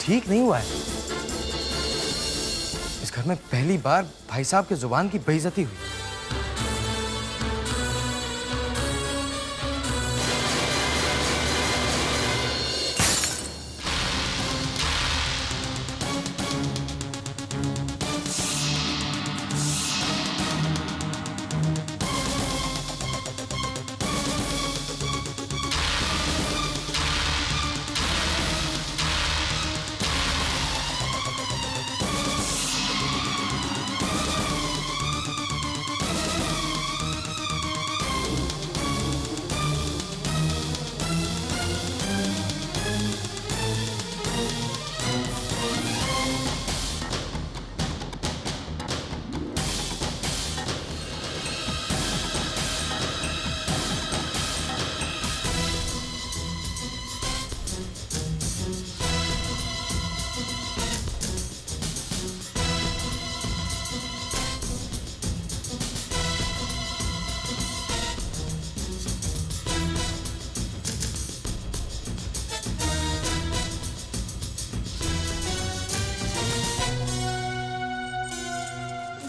ठीक नहीं हुआ है। इस घर में पहली बार भाई साहब के जुबान की बेइज्जती हुई।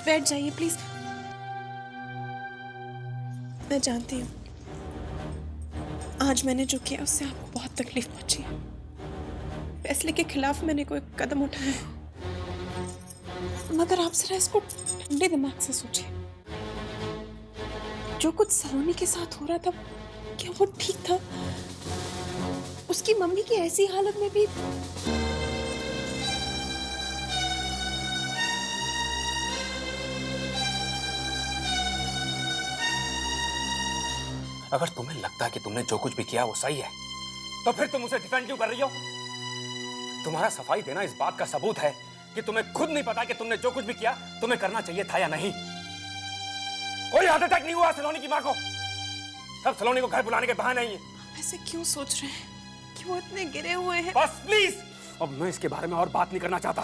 बैठ जाइए प्लीज। मैं जानती हूँ आज मैंने जो किया उससे आपको बहुत तकलीफ पहुंची है। फैसले के खिलाफ मैंने कोई कदम उठाया, मगर आप जरा इसको ठंडे दिमाग से सोचिए। जो कुछ सलोनी के साथ हो रहा था क्या वो ठीक था? उसकी मम्मी की ऐसी हालत में भी अगर तुम्हें लगता है कि तुमने जो कुछ भी किया वो सही है, तो फिर तुम उसे डिफेंड क्यों कर रही हो? तुम्हारा सफाई देना इस बात का सबूत है कि तुम्हें खुद नहीं पता कि तुमने जो कुछ भी किया तुम्हें करना चाहिए था या नहीं। कोई हार्ट अटैक नहीं हुआ सलोनी की मां को। सब सलोनी को घर बुलाने के बहाने नहीं है। ऐसे क्यों सोच रहे हैं? क्यों इतने गिरे हुए हैं? बस प्लीज, अब मैं इसके बारे में और बात नहीं करना चाहता।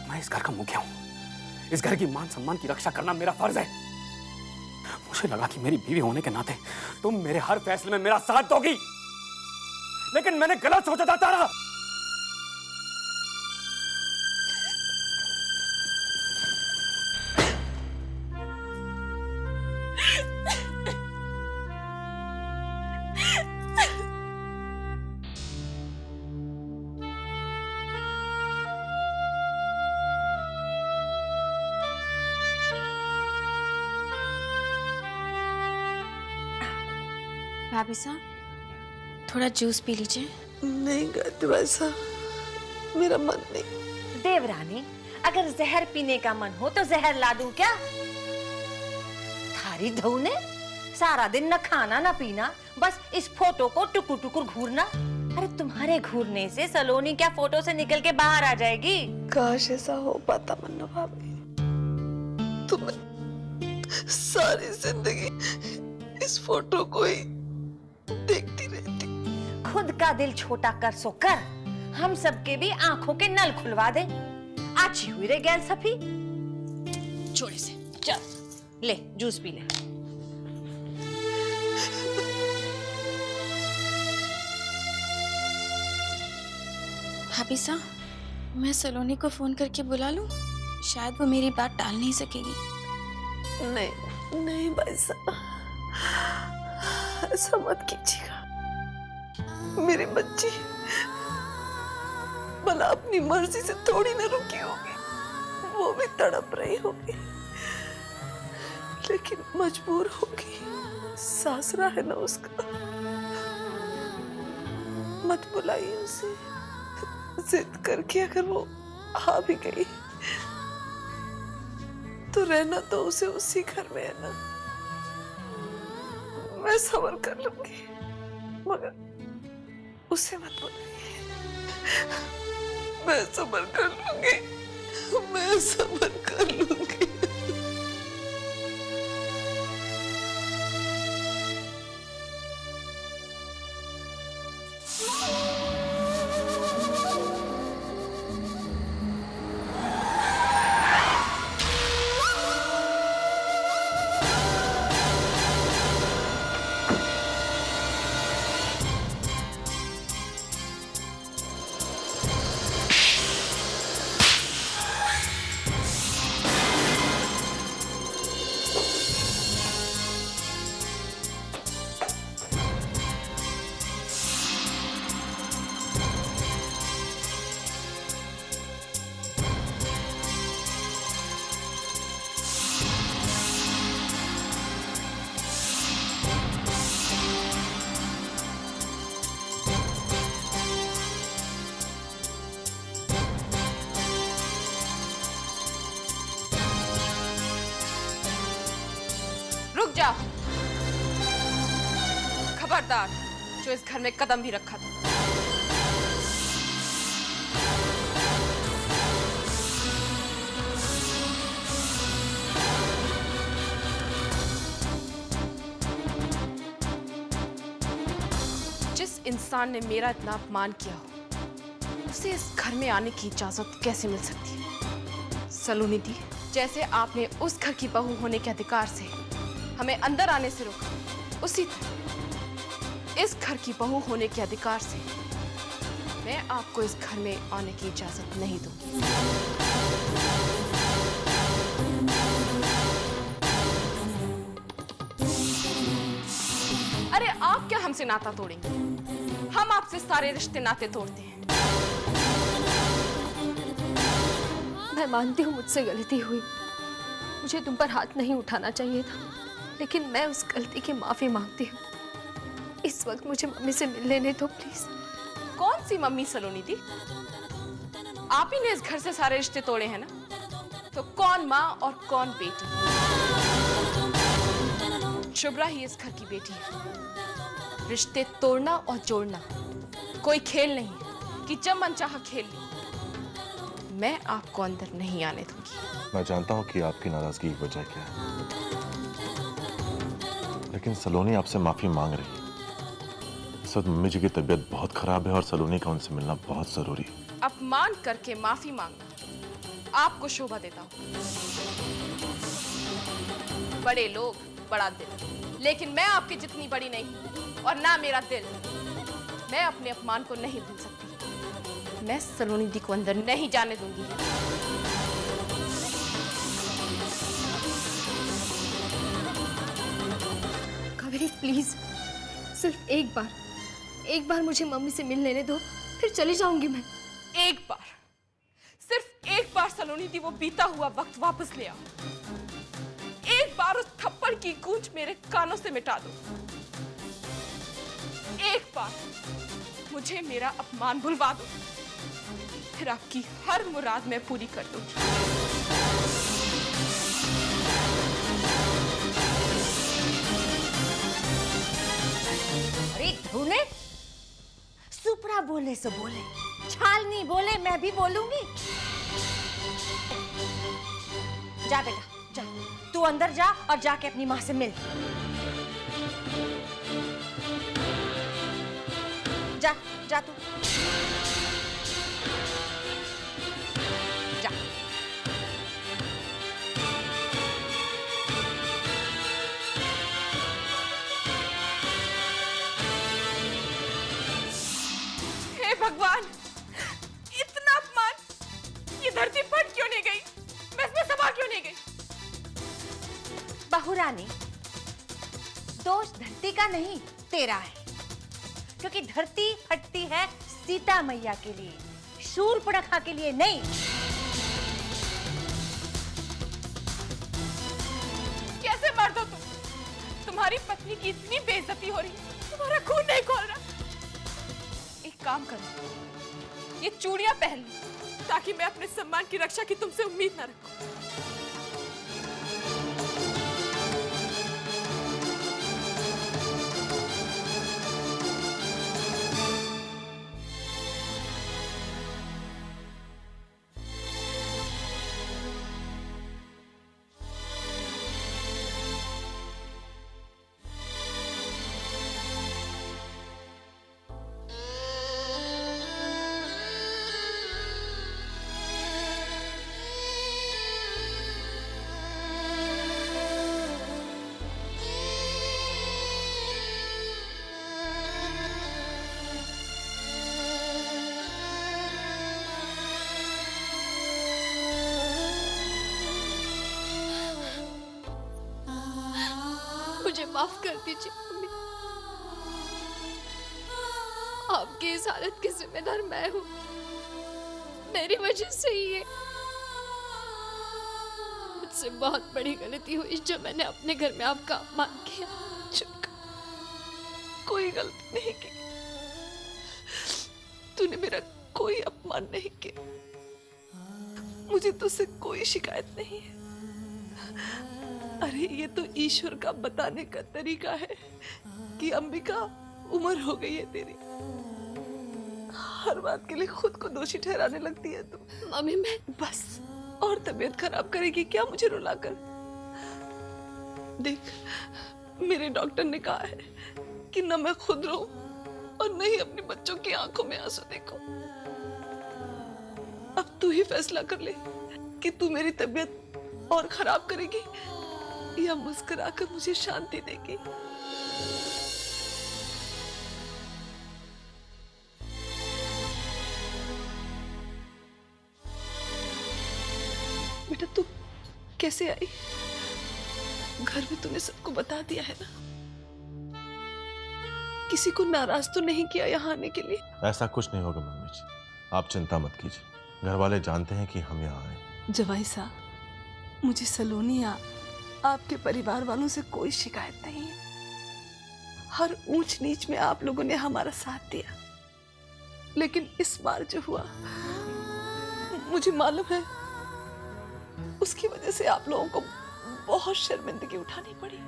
मैं इस घर का मुखिया हूं। इस घर की मान सम्मान की रक्षा करना मेरा फर्ज है। मुझे लगा कि मेरी बीवी होने के नाते तुम मेरे हर फैसले में मेरा साथ दोगी, लेकिन मैंने गलत सोचा था तारा। भाभी साहब थोड़ा जूस पी लीजिए। नहीं गाती भाई साहब, मेरा मन नहीं। देवरानी, अगर जहर पीने का मन हो तो जहर ला दूं क्या? थारी धऊ ने सारा दिन न खाना न पीना, बस इस फोटो को टुकुर टुकुर घूरना। अरे तुम्हारे घूरने से सलोनी क्या फोटो से निकल के बाहर आ जाएगी? काश ऐसा हो पाता मन्ना भाभी। तुम्हें सारी जिंदगी इस फोटो को ही देखती रहती। खुद का दिल छोटा कर सो कर, हम सबके भी आंखों के नल खुलवा दे। अच्छी हुई रे गैल सफी। छोड़े से चल ले जूस पी ले। भाभी साहब, मैं सलोनी को फोन करके बुला लूं? शायद वो मेरी बात टाल नहीं सकेगी। नहीं नहीं भाई साहब, ऐसा मत कीजिएगा। मेरी बच्ची भला अपनी मर्जी से थोड़ी ना रुकी होगी, वो भी तड़प रही होगी, लेकिन मजबूर होगी। सासरा है ना उसका, मत बुलाइए उसे। जिद करके अगर वो आ भी गई तो रहना तो उसे उसी घर में है ना। मैं सब्र कर लूंगी, मगर उसे मत बुलाइए। मैं सब्र कर लूंगी, मैं सब्र कर लूंगी। रुक जा। खबरदार जो इस घर में कदम भी रखा था। जिस इंसान ने मेरा इतना अपमान किया हो उसे इस घर में आने की इजाजत कैसे मिल सकती है? सलोनी दी, जैसे आपने उस घर की बहू होने के अधिकार से हमें अंदर आने से रोका, उसी तरह इस घर की बहू होने के अधिकार से मैं आपको इस घर में आने की इजाजत नहीं दूंगी। अरे आप क्या हमसे नाता तोड़ेंगे? हम आपसे सारे रिश्ते नाते तोड़ते हैं। मैं मानती हूँ मुझसे गलती हुई, मुझे तुम पर हाथ नहीं उठाना चाहिए था, लेकिन मैं उस गलती की माफी मांगती हूँ। इस वक्त मुझे मम्मी से मिल लेने दो प्लीज। कौन सी मम्मी सलोनी दी? आप ही ने इस घर से सारे रिश्ते तोड़े हैं ना, तो कौन माँ और कौन बेटी? शुभ्रा ही इस घर की बेटी है। रिश्ते तोड़ना और जोड़ना कोई खेल नहीं है कि जब मन चाहा खेल ली। मैं आपको अंदर नहीं आने दूंगी। मैं जानता हूं कि आपकी नाराजगी की वजह क्या है, लेकिन सलोनी आपसे माफी मांग रही है। इस वक्त मम्मी जी की तबीयत बहुत खराब है और सलोनी का उनसे मिलना बहुत जरूरी है। अपमान करके माफी मांगना आपको शोभा देता हूं। बड़े लोग बड़ा दिल, लेकिन मैं आपके जितनी बड़ी नहीं और ना मेरा दिल। मैं अपने अपमान को नहीं भूल सकती। मैं सलोनी दी को अंदर नहीं जाने दूंगी। कावेरी प्लीज, सिर्फ एक बार मुझे मम्मी से मिल लेने दो, फिर चली जाऊंगी मैं। एक बार, सिर्फ एक बार सलोनी दी वो बीता हुआ वक्त वापस ले आओ। एक बार उस थप्पड़ की गूंज मेरे कानों से मिटा दो। एक बार मुझे मेरा अपमान भुलवा दो, फिर आपकी हर मुराद मैं पूरी कर दूंगी। अरे धुने, सुपरा बोले सो बोले, छाल नहीं बोले मैं भी बोलूंगी। जा बेटा जा, तू अंदर जा और जाके अपनी माँ से मिल। जा जा तू जा। हे भगवान, इतना अपमान! ये धरती फट क्यों नहीं गई? मैं इसमें समा क्यों नहीं गई? बहुरानी, दोष धरती का नहीं तेरा है, क्योंकि धरती फटती है सीता मैया के लिए, शूर्पणखा के लिए नहीं। कैसे मर्द हो तुम? तुम्हारी पत्नी की इतनी बेइज्जती हो रही है, तुम्हारा खून नहीं खोल रहा। एक काम करो, ये चूड़ियां पहन लो ताकि मैं अपने सम्मान की रक्षा की तुमसे उम्मीद ना रखूं। मुझे माफ कर दीजिए मम्मी, आपकी इस हालत की जिम्मेदार मैं हूँ। मेरी वजह से ही ये मुझसे बहुत बड़ी गलती हुई जो मैंने अपने घर में आपका अपमान किया। कोई गलती नहीं की, तूने मेरा कोई अपमान नहीं किया। मुझे तुझसे कोई शिकायत नहीं है। अरे ये तो ईश्वर का बताने का तरीका है कि अंबिका, उम्र हो गई है तेरी, हर बात के लिए खुद को दोषी ठहराने लगती है तू। मम्मी मैं बस, और तबीयत खराब करेगी क्या मुझे रुलाकर? देख, मेरे डॉक्टर ने कहा है कि न मैं खुद रो और न ही अपने बच्चों की आंखों में आंसू देखो। अब तू ही फैसला कर ले कि तू मेरी तबीयत और खराब करेगी या मुस्कुराकर मुझे शांति देगी। बेटा तू कैसे आई? घर में तूने सबको बता दिया है ना? किसी को नाराज तो नहीं किया यहाँ आने के लिए? ऐसा कुछ नहीं होगा मम्मी जी, आप चिंता मत कीजिए। घर वाले जानते हैं कि हम यहाँ आए। जवाई साहब, मुझे सलोनी या आपके परिवार वालों से कोई शिकायत नहीं है। हर ऊंच नीच में आप लोगों ने हमारा साथ दिया, लेकिन इस बार जो हुआ मुझे मालूम है उसकी वजह से आप लोगों को बहुत शर्मिंदगी उठानी पड़ी।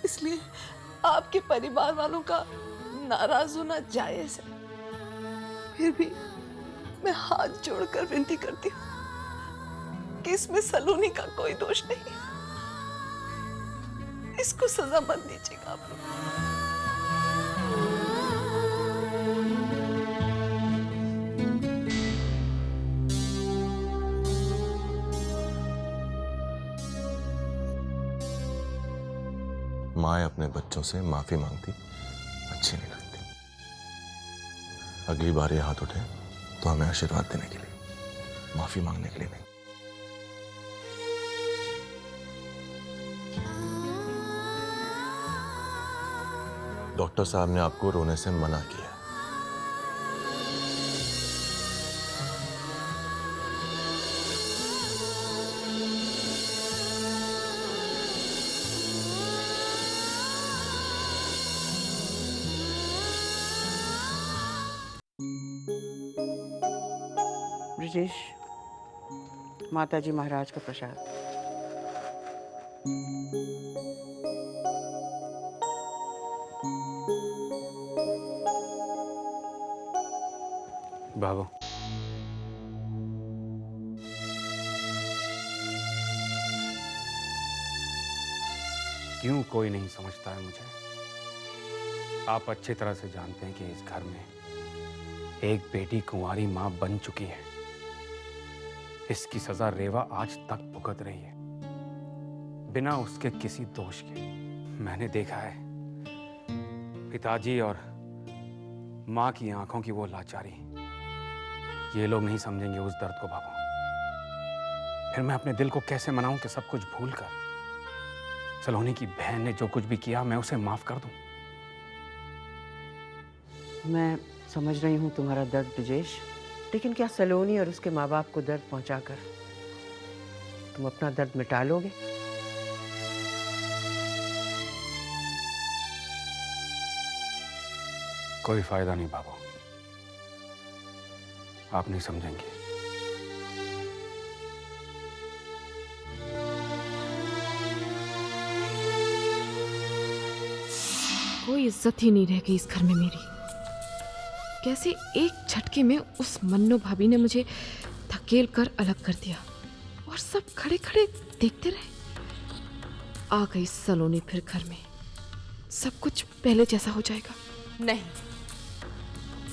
इसलिए आपके परिवार वालों का नाराज होना जायज है। फिर भी मैं हाथ जोड़कर विनती करती हूँ कि इसमें सलोनी का कोई दोष नहीं। इसको सजा मत दीजिएगा आप लोग। माँ अपने बच्चों से माफी मांगती अच्छी नहीं लगती। अगली बार ये हाथ उठे तो हमें आशीर्वाद देने के लिए, माफी मांगने के लिए नहीं। डॉक्टर साहब ने आपको रोने से मना किया। ब्रिजेश, माताजी महाराज का प्रसाद। बाबू, क्यों कोई नहीं समझता है मुझे? आप अच्छी तरह से जानते हैं कि इस घर में एक बेटी कुंवारी मां बन चुकी है। इसकी सजा रेवा आज तक भुगत रही है, बिना उसके किसी दोष के। मैंने देखा है पिताजी और मां की आंखों की वो लाचारी। ये लोग नहीं समझेंगे उस दर्द को बाबू। फिर मैं अपने दिल को कैसे मनाऊं कि सब कुछ भूलकर सलोनी की बहन ने जो कुछ भी किया मैं उसे माफ कर दूं? मैं समझ रही हूँ तुम्हारा दर्द ब्रिजेश, लेकिन क्या सलोनी और उसके माँ बाप को दर्द पहुंचाकर तुम अपना दर्द मिटा लोगे? कोई फायदा नहीं बाबू, आप नहीं समझेंगे। कोई इज्जत ही नहीं रह गई इस घर में मेरी। कैसे एक झटके में उस मन्नू भाभी ने मुझे धकेल कर अलग कर दिया और सब खड़े खड़े देखते रहे। आ गई सलोनी फिर घर में, सब कुछ पहले जैसा हो जाएगा। नहीं,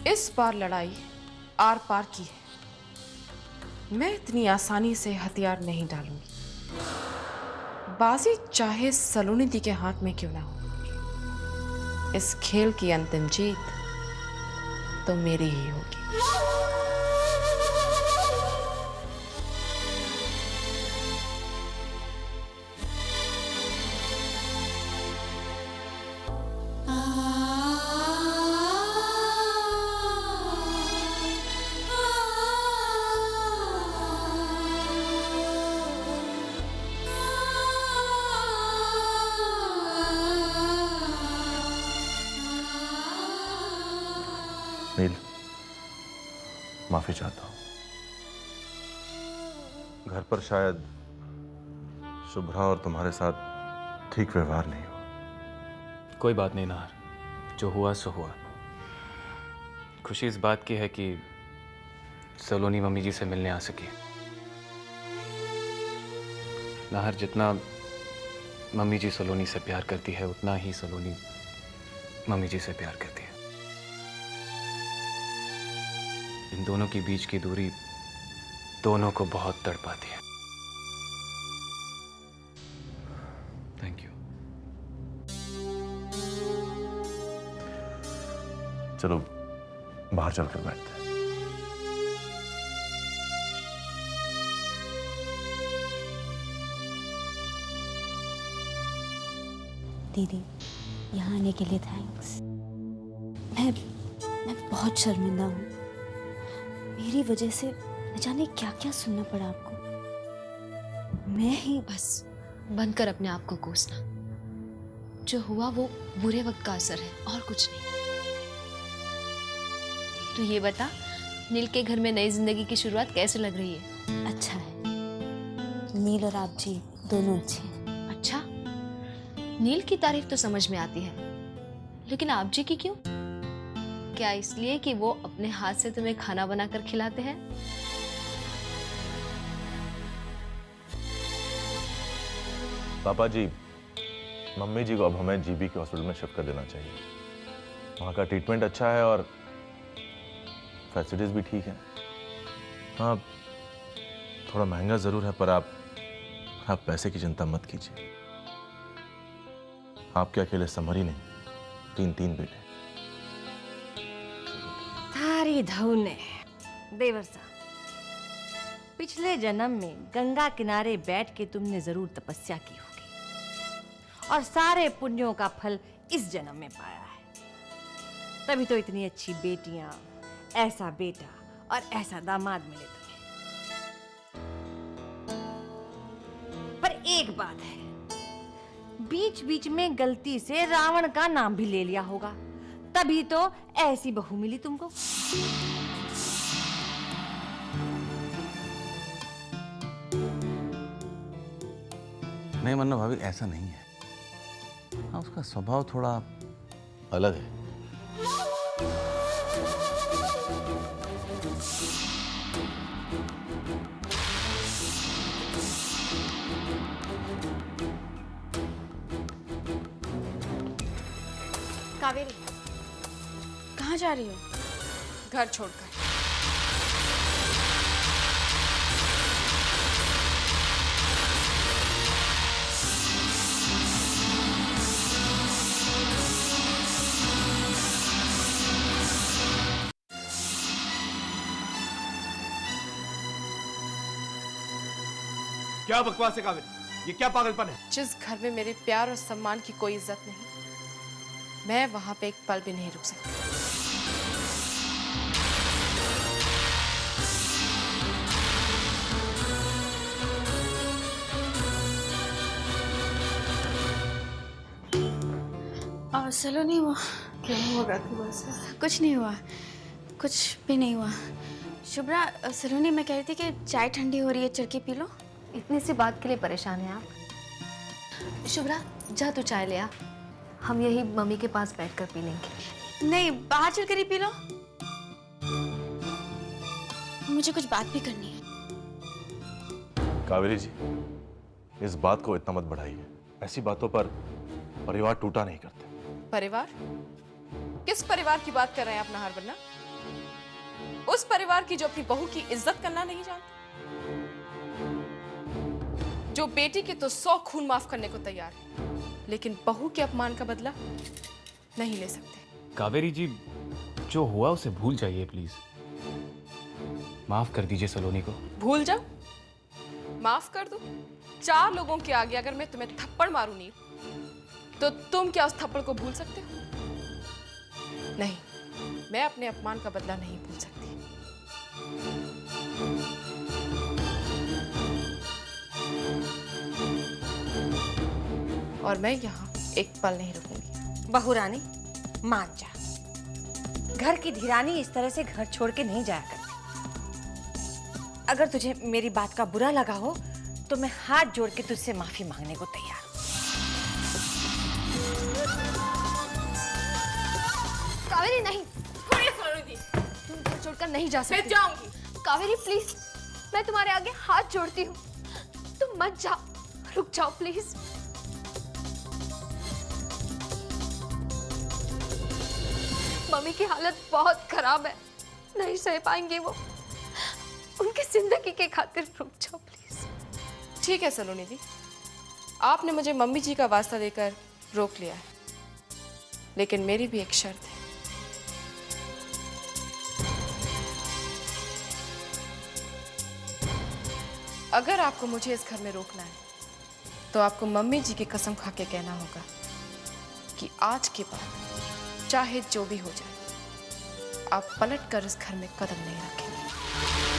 इस बार लड़ाई आर पार की है। मैं इतनी आसानी से हथियार नहीं डालूंगी। बाजी चाहे सलोनी दी के हाथ में क्यों ना हो, इस खेल की अंतिम जीत तो मेरी ही होगी। नील, माफी चाहता हूं। घर पर शायद शुभ्रा और तुम्हारे साथ ठीक व्यवहार नहीं हुआ। कोई बात नहीं नाहर, जो हुआ सो हुआ। खुशी इस बात की है कि सलोनी मम्मी जी से मिलने आ सकी। नाहर, जितना मम्मी जी सलोनी से प्यार करती है उतना ही सलोनी मम्मी जी से प्यार करती है। इन दोनों के बीच की दूरी दोनों को बहुत तड़पाती है। Thank you. चलो बाहर चलकर बैठते हैं। दीदी, यहाँ आने के लिए थैंक्स। मैं बहुत शर्मिंदा हूँ। मेरी वजह से न जाने क्या क्या सुनना पड़ा आपको। मैं ही बस बंद कर अपने आप को कोसना। जो हुआ वो बुरे वक्त का असर है और कुछ नहीं। तू ये बता, नील के घर में नई जिंदगी की शुरुआत कैसे लग रही है? अच्छा है। नील और आप जी दोनों अच्छे हैं। अच्छा, नील की तारीफ तो समझ में आती है, लेकिन आप जी की क्यों? क्या इसलिए कि वो अपने हाथ से तुम्हें खाना बनाकर खिलाते हैं? पापा जी, मम्मी जी को अब हमें जीबी के हॉस्पिटल में शिफ्ट कर देना चाहिए। वहाँ का ट्रीटमेंट अच्छा है और फैसिलिटीज भी ठीक है। हाँ, थोड़ा महंगा जरूर है, पर आप पैसे की चिंता मत कीजिए। आपके अकेले समर ही नहीं, 3 बेटे। थारी धौने देवर साहब, पिछले जन्म में गंगा किनारे बैठ के तुमने जरूर तपस्या की होगी और सारे पुण्यों का फल इस जन्म में पाया है। तभी तो इतनी अच्छी बेटियां, ऐसा बेटा और ऐसा दामाद मिले तुम्हें। पर एक बात है, बीच बीच में गलती से रावण का नाम भी ले लिया होगा, तभी तो ऐसी बहू मिली तुमको। नहीं मन्ना भाभी, ऐसा नहीं है। हाँ, उसका स्वभाव थोड़ा अलग है। कावेरी, कहाँ जा रही हो? घर छोड़कर। क्या बकवास है कावेरी? ये क्या पागलपन है? जिस घर में मेरे प्यार और सम्मान की कोई इज्जत नहीं, मैं वहां पे एक पल भी नहीं रुक सकती। और चलो, नहीं हुआ। क्या होगा बस? कुछ नहीं हुआ, कुछ भी नहीं हुआ। शुभ्रा, सलोनी, मैं कह रही थी कि चाय ठंडी हो रही है, चल के पी लो। इतनी सी बात के लिए परेशान है आप? शुभ्रा, जा तू चाय ले आ, हम यही मम्मी के पास बैठकर पी लेंगे। नहीं, बाहर चल कर ही पी लो। मुझे कुछ बात भी करनी है। कावेरी जी, इस बात को इतना मत बढ़ाइए। ऐसी बातों पर परिवार टूटा नहीं करते। परिवार? किस परिवार की बात कर रहे हैं आप नाहर बन्ना? उस परिवार की जो अपनी बहू की इज्जत करना नहीं जानती, जो बेटी के तो 100 खून माफ करने को तैयार है, लेकिन बहू के अपमान का बदला नहीं ले सकते। कावेरी जी, जो हुआ उसे भूल जाइए प्लीज। माफ कर दीजिए सलोनी को। भूल जाओ? माफ कर दूं? 4 लोगों के आगे अगर मैं तुम्हें थप्पड़ मारूं नील, तो तुम क्या उस थप्पड़ को भूल सकते हो? नहीं, मैं अपने अपमान का बदला नहीं भूल सकती। और मैं यहाँ एक पल नहीं रुकूंगी। बहू रानी, मान जा। घर की धीरानी इस तरह से घर छोड़ के नहीं जाया करती। अगर तुझे मेरी बात का बुरा लगा हो तो मैं हाथ जोड़ के तुझसे माफी मांगने को तैयार हूं। कावेरी नहीं, तुम घर छोड़कर नहीं जा सकती। मैं जाऊंगी। कावेरी प्लीज, मैं तुम्हारे आगे हाथ जोड़ती हूँ, तुम मत जाओ, रुक जाओ प्लीज। मम्मी की हालत बहुत खराब है, नहीं सह पाएंगे वो। उनकी जिंदगी के खातिर रुक जाओ प्लीज। ठीक है सलोनी दी, आपने मुझे मम्मी जी का वास्ता देकर रोक लिया है, लेकिन मेरी भी एक शर्त है। अगर आपको मुझे इस घर में रोकना है तो आपको मम्मी जी की कसम खा के कहना होगा कि आज के बाद चाहे जो भी हो जाए, आप पलट कर इस घर में कदम नहीं रखेंगे।